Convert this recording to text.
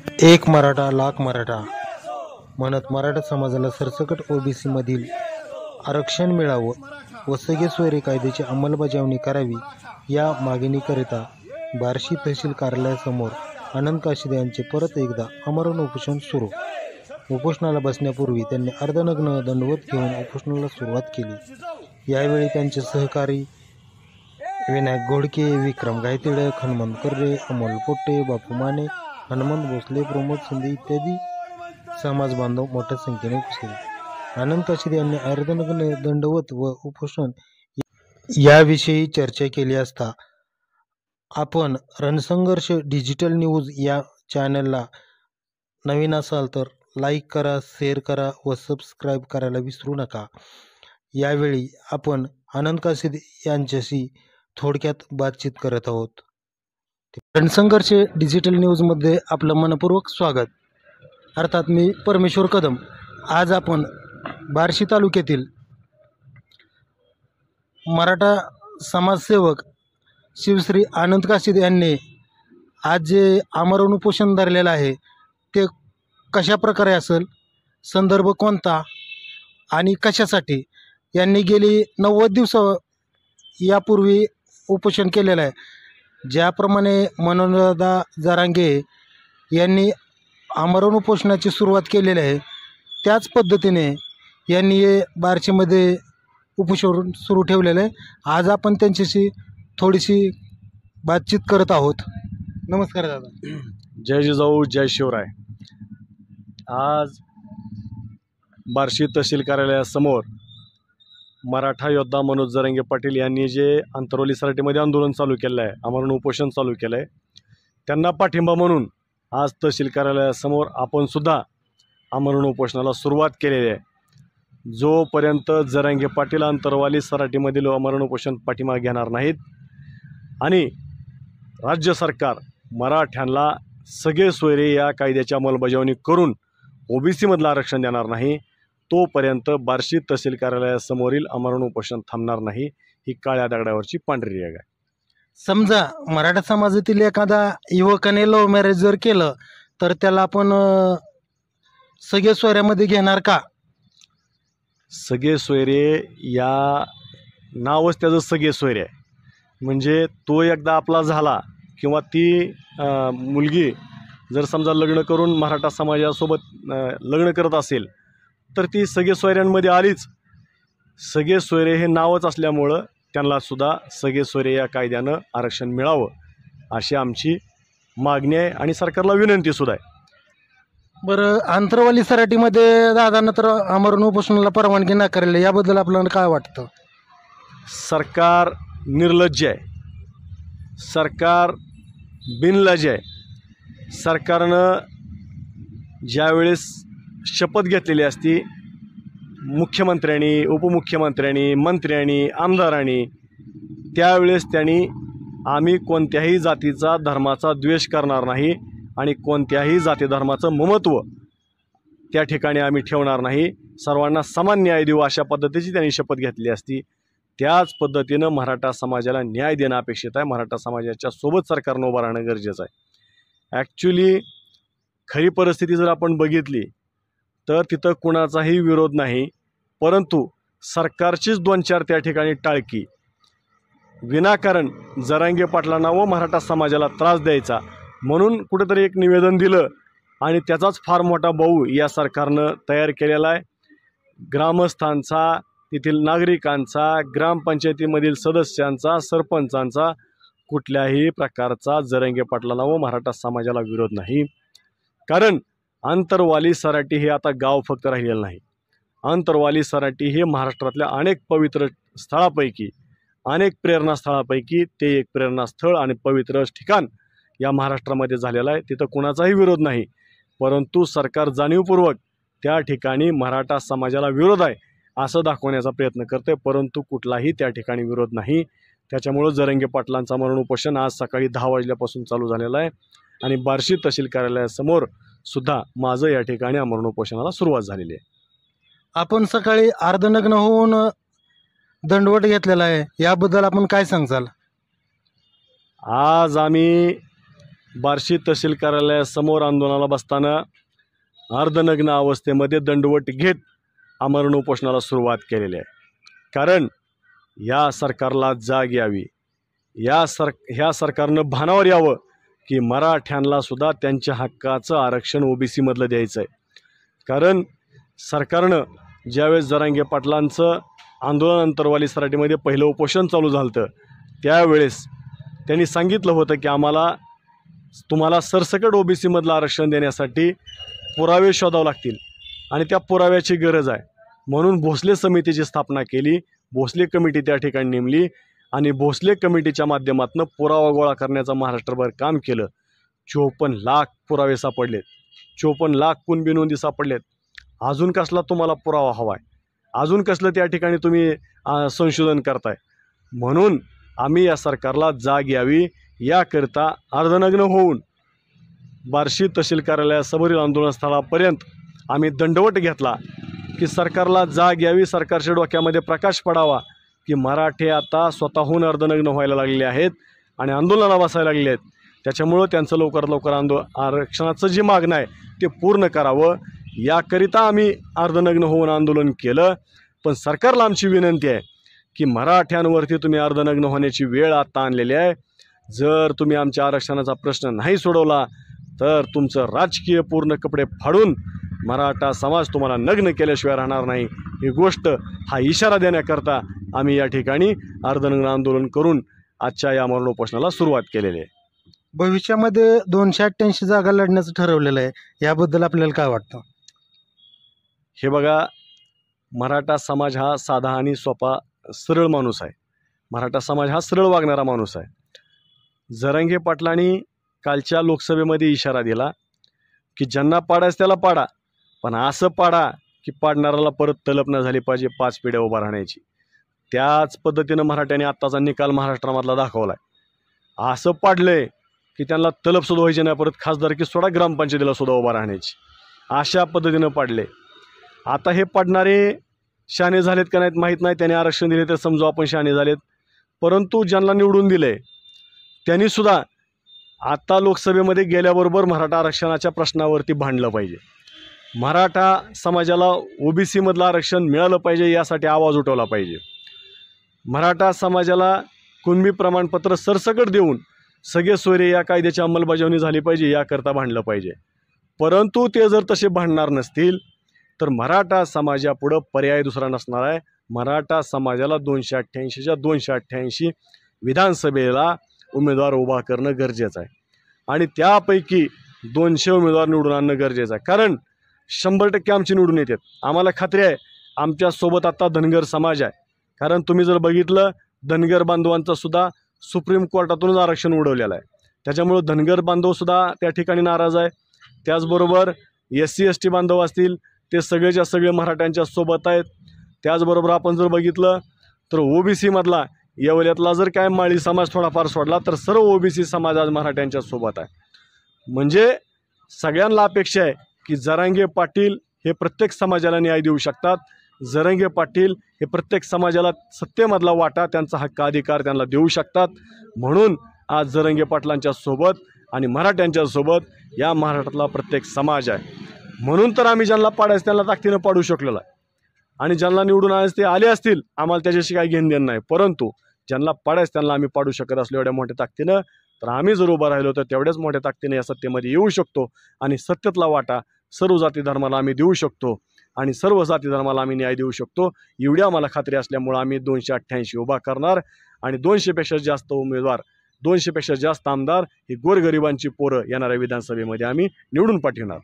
एक मराठा लाख मराठा म्हणत मराठा समाजाला सरसकट ओबीसी मधील आरक्षण मिळावं व सगळे सोयरे कायद्याची अंमलबजावणी करावी या मागणीकरिता बार्शी तहसील कार्यालयासमोर आनंद काशिदे यांचे परत एकदा आमरण उपोषण सुरू। उपोषणाला बसण्यापूर्वी त्यांनी अर्धनग्न दंडवत घेऊन उपोषणाला सुरुवात केली। यावेळी त्यांचे सहकारी विनायक घोडके, विक्रम गायतिडक, हनुमंत कर्रे, अमोल पोट्टे, बापू माने, हनुमंत भोसले, प्रमोद शिंदे इत्यादी समाज बांधव मोठ्या संख्येने उपस्थित। आनंद काशिदे यांनी अर्धनग्न दंडवत व उपोषण याविषयी चर्चा केली असता आपण रणसंघर्ष डिजिटल न्यूज या चॅनलला नवीन असाल तर लाईक करा, शेअर करा व सबस्क्राईब करायला विसरू नका। यावेळी आपण आनंद काशिदे यांच्याशी थोडक्यात बातचीत करत आहोत। रणसंघर्ष डिजिटल न्यूजमध्ये आपलं मनपूर्वक स्वागत। अर्थात मी परमेश्वर कदम। आज आपण बार्शी तालुक्यातील मराठा समाजसेवक शिवश्री आनंद काशिदे यांनी आज जे आमरण उपोषण धरलेलं आहे ते कशा प्रकारे असेल, संदर्भ कोणता आणि कशासाठी, यांनी गेली 90 दिवस यापूर्वी उपोषण केलेलं आहे। ज्याप्रमाणे मनोजदादा जरांगे यांनी आमरण उपोषणाची सुरुवात केलेली आहे त्याच पद्धतीने यांनी हे बार्शीमध्ये उपोषण सुरू ठेवलेलं आहे। आज आपण त्यांच्याशी थोडीशी बातचीत करत आहोत। नमस्कार दादा। जय जिजाऊ, जय शिवराय। आज बार्शी तहसील कार्यालयासमोर मराठा योद्धा मनोज जरांगे पाटील यांनी जे अंतरवली सराटीमध्ये आंदोलन चालू केलं आहे, आमरण उपोषण चालू केलं आहे, त्यांना पाठिंबा म्हणून आज तहसील कार्यालयासमोर आपण सुद्धा आमरण उपोषणाला सुरुवात केलेली आहे। जोपर्यंत जरांगे पाटील अंतरवाली सराटीमधील आमरण उपोषण पाठिंबा घेणार नाहीत आणि राज्य सरकार मराठ्यांना सगळे सोयरे या कायद्याची अंमलबजावणी करून ओबीसीमधलं आरक्षण देणार नाही तोपर्यंत बार्शी तहसील कार्यालयासमोरील आमरण उपोषण थांबणार नाही। ही काळ्या दगडावरची पांढरी रेघ आहे। समजा मराठा समाजातील एखादा युवकाने लव्ह मॅरेज जर केलं तर त्याला आपण सगळे सोयऱ्यामध्ये घेणार का? सगळे सोयरे या नावच त्याचं सगळे सोयरे आहे। म्हणजे तो एकदा आपला झाला किंवा ती मुलगी जर समजा लग्न करून मराठा समाजासोबत लग्न करत असेल तर ती सगळे सोयऱ्यांमध्ये आलीच। सगळे सोयरे हे नावच असल्यामुळं त्यांना सुद्धा सगळे सोयरे या कायद्यानं आरक्षण मिळावं अशी आमची मागणी आहे आणि सरकारला विनंतीसुद्धा आहे। बरं, अंतरवाली सराटीमध्ये दादांना तर आमरण उपोषणाला परवानगी नाकारली, याबद्दल आपल्याला काय वाटतं? सरकार निर्लज्ज आहे, सरकार बिनलज्ज आहे। सरकारनं ज्यावेळेस शपथ घेतलेली असती मुख्यमंत्र्यांनी, उपमुख्यमंत्र्यांनी, मंत्र्यांनी, आमदारांनी, त्यावेळेस त्यांनी आम्ही कोणत्याही जातीचा धर्माचा द्वेष करणार नाही आणि कोणत्याही जाती धर्माचं ममत्व त्या ठिकाणी आम्ही ठेवणार नाही, सर्वांना समान न्याय देऊ अशा पद्धतीची त्यांनी शपथ घेतली असती। त्याच पद्धतीनं मराठा समाजाला न्याय देणं अपेक्षित आहे। मराठा समाजाच्या सोबत सरकारनं उभं राहणं गरजेचं आहे। ॲक्च्युली खरी परिस्थिती जर आपण बघितली तर तिथं कुणाचाही विरोध नाही, परंतु सरकारचीच 2-4 त्या ठिकाणी टाळकी विनाकारण जरांगे पाटलांना व मराठा समाजाला त्रास द्यायचा म्हणून कुठेतरी एक निवेदन दिलं आणि त्याचाच फार मोठा बाऊ या सरकारनं तयार केलेला आहे। ग्रामस्थांचा, तेथील नागरिकांचा, ग्रामपंचायतीमधील सदस्यांचा, सरपंचांचा कुठल्याही प्रकारचा जरांगे पाटलांना व मराठा समाजाला विरोध नाही। कारण अंतरवाली सराटी हे आता गाव फक्त राहिलेलं नाही। अंतरवाली सराटी हे महाराष्ट्रातल्या अनेक पवित्र स्थळापैकी, अनेक प्रेरणास्थळापैकी ते एक प्रेरणास्थळ आणि पवित्र ठिकाण या महाराष्ट्रामध्ये झालेलं आहे। तिथं कुणाचाही विरोध नाही, परंतु सरकार जाणीवपूर्वक त्या ठिकाणी मराठा समाजाला विरोध आहे असं दाखवण्याचा प्रयत्न करते, परंतु कुठलाही त्या ठिकाणी विरोध नाही। त्याच्यामुळं जरांगे पाटलांचं आमरण उपोषण आज सकाळी 10 वाजल्यापासून चालू झालेलं आहे आणि बार्शी तहसील कार्यालयासमोर सुद्धा माझं या ठिकाणी आमरण उपोषणाला सुरुवात झालेली आहे। आपण सकाळी अर्धनग्न होऊन दंडवट घेतलेला आहे, याबद्दल आपण काय सांगाल? आज आम्ही बार्शी तहसील कार्यालयासमोर आंदोलनाला बसताना अर्धनग्न अवस्थेमध्ये दंडवट घेत आमरण उपोषणाला सुरुवात केलेली आहे. कारण या सरकारला जाग यावी, ह्या सरकारनं भानावर यावं की मराठ्यांना सुद्धा त्यांच्या हक्काचं आरक्षण ओबीसीमधलं द्यायचं आहे. कारण सरकारनं ज्यावेळेस जरांगे पाटलांचं आंदोलन अंतरवाली सराटीमध्ये पहिलं उपोषण चालू झालं होतं त्यावेळेस त्यांनी सांगितलं होतं की तुम्हाला सरसकट ओबीसीमधलं आरक्षण देण्यासाठी पुरावे शोधावे लागतील आणि त्या पुराव्याची गरज आहे. म्हणून भोसले समितीची स्थापना केली, भोसले कमिटी त्या ठिकाणी नेमली आणि भोसले कमिटीच्या माध्यमातून पुरावा गोळा करण्याचं महाराष्ट्रभर काम केलं. 54 लाख पुरावे सापडलेत, 54 लाख कुणबी नोंदी सापडलेत. अजून कसला तुम्हाला पुरावा हवा आहे, अजून कसलं त्या ठिकाणी तुम्ही संशोधन करताय. म्हणून आम्ही या सरकारला जाग यावी याकरिता अर्धनग्न होऊन बार्शी तहसील कार्यालयासमोरील आंदोलनस्थळापर्यंत आम्ही दंडवट घेतला की सरकारला जाग यावी, सरकारच्या डोक्यामध्ये प्रकाश पडावा की मराठे आता स्वतःहून अर्धनग्न व्हायला लागलेले आहेत आणि आंदोलनाला बसायला लागले आहेत. त्याच्यामुळं त्यांचं लवकरात लवकर आरक्षणाचं जी मागणं आहे ते पूर्ण करावं याकरिता आम्ही अर्धनग्न होऊन आंदोलन केलं. पण सरकारला आमची विनंती आहे की मराठ्यांवरती तुम्ही अर्धनग्न होण्याची वेळ आता आणलेली आहे. जर तुम्ही आमच्या आरक्षणाचा प्रश्न नाही सोडवला तर तुमचं राजकीय पूर्ण कपडे फाडून मराठा समाज तुम्हाला नग्न केल्याशिवाय राहणार नाही. ही गोष्ट हा इशारा देण्याकरता आम्ही या ठिकाणी अर्धनग्न आंदोलन करून आजच्या या आमरण उपोषणाला सुरुवात केलेली आहे. भविष्यामध्ये 288 जागा लढण्याचं ठरवलेलं आहे, याबद्दल आपल्याला काय वाटतं? हे बघा, मराठा समाज हा साधा आणि सोपा सरळ माणूस आहे. मराठा समाज हा सरळ वागणारा माणूस आहे. जरांगे पाटलांनी कालच्या लोकसभेमध्ये इशारा दिला की ज्यांना पाडायचं त्याला पाडा, पण असं पाडा की पाडणाऱ्याला परत तलप न झाली पाहिजे 5 पिढ्या उभा राहण्याची. त्याच पद्धतीनं मराठ्यांनी आत्ताचा निकाल महाराष्ट्रामधला दाखवला आहे. असं पाडलंय की त्यांना तलपसुद्धा व्हायची नाही, परत खासदारकी सोडा ग्रामपंचायतीला सुद्धा उभा राहण्याची. अशा पद्धतीनं पाडले. आता हे पाडणारे शहाणे झालेत का नाहीत माहीत नाही, त्याने आरक्षण दिले तर समजू आपण शहाणे झालेत. परंतु ज्यांना निवडून दिले त्यांनीसुद्धा आता लोकसभेमध्ये गेल्याबरोबर मराठा आरक्षणाच्या प्रश्नावरती भांडलं पाहिजे. मराठा समाजाला ओबीसीमधलं आरक्षण मिळालं पाहिजे यासाठी आवाज उठवला पाहिजे. मराठा समाजाला कुणबी प्रमाणपत्र सरसकट देऊन सगळे सोयरे या कायद्याची अंमलबजावणी झाली पाहिजे याकरता भांडलं पाहिजे. परंतु ते जर तसे भांडणार नसतील तर मराठा समाजापुढं पर्याय दुसरा नसणार आहे. मराठा समाजाला 288च्या 288 विधानसभेला उमेदवार उभा करणं गरजेचं आहे आणि त्यापैकी 200 उमेदवार निवडून आणणं गरजेचं आहे. कारण 100% आमची निवडून येतात. आम्हाला खात्री आहे आमच्यासोबत आता धनगर समाज आहे. कारण तुम्ही जर बघितलं धनगर बांधवांचं सुद्धा सुप्रीम कोर्टातूनच आरक्षण उडवलेलं आहे. त्याच्यामुळं धनगर बांधवसुद्धा त्या ठिकाणी नाराज आहे. त्याचबरोबर SC ST बांधव असतील ते सगळेच्या सगळे मराठ्यांच्या सोबत आहेत. त्याचबरोबर आपण जर बघितलं तर ओबीसीमधला येवल्यातला जर काय माळी समाज थोडाफार सोडला तर सर्व ओबीसी समाज आज मराठ्यांच्या सोबत आहे. म्हणजे सगळ्यांना अपेक्षा आहे की जरांगे पाटील हे प्रत्येक समाजाला न्याय देऊ शकतात. जरांगे पाटील हे प्रत्येक समाजाला सत्तेमधला वाटा त्यांचा हक्क अधिकार त्यांना देऊ शकतात. म्हणून आज जरांगे पाटलांच्या सोबत आणि मराठ्यांच्या सोबत या महाराष्ट्रातला प्रत्येक समाज आहे. म्हणून तर आम्ही ज्यांना पाडायचं त्यांना ताकदीनं पाडू शकलेलो आहे आणि ज्यांना निवडून आणायचं ते आले असतील आम्हाला त्याच्याशी काही घेणं देणं नाही. परंतु ज्यांना पाडायचं त्यांना आम्ही पाडू शकत असलो एवढ्या मोठ्या ताकदीनं, तर आम्ही जर उभं राहिलो तर तेवढ्याच मोठ्या ताकदीने या सत्तेमध्ये येऊ शकतो आणि सत्तेतला वाटा सर्व जाती धर्माला आम्ही देऊ शकतो आणि सर्व जाती धर्माला आम्ही न्याय देऊ शकतो. एवढी आम्हाला खात्री असल्यामुळं आम्ही 288 उभा करणार आणि 200पेक्षा जास्त उमेदवार, 200पेक्षा जास्त आमदार ही गोरगरिबांची पोरं येणाऱ्या विधानसभेमध्ये आम्ही निवडून पाठवणार.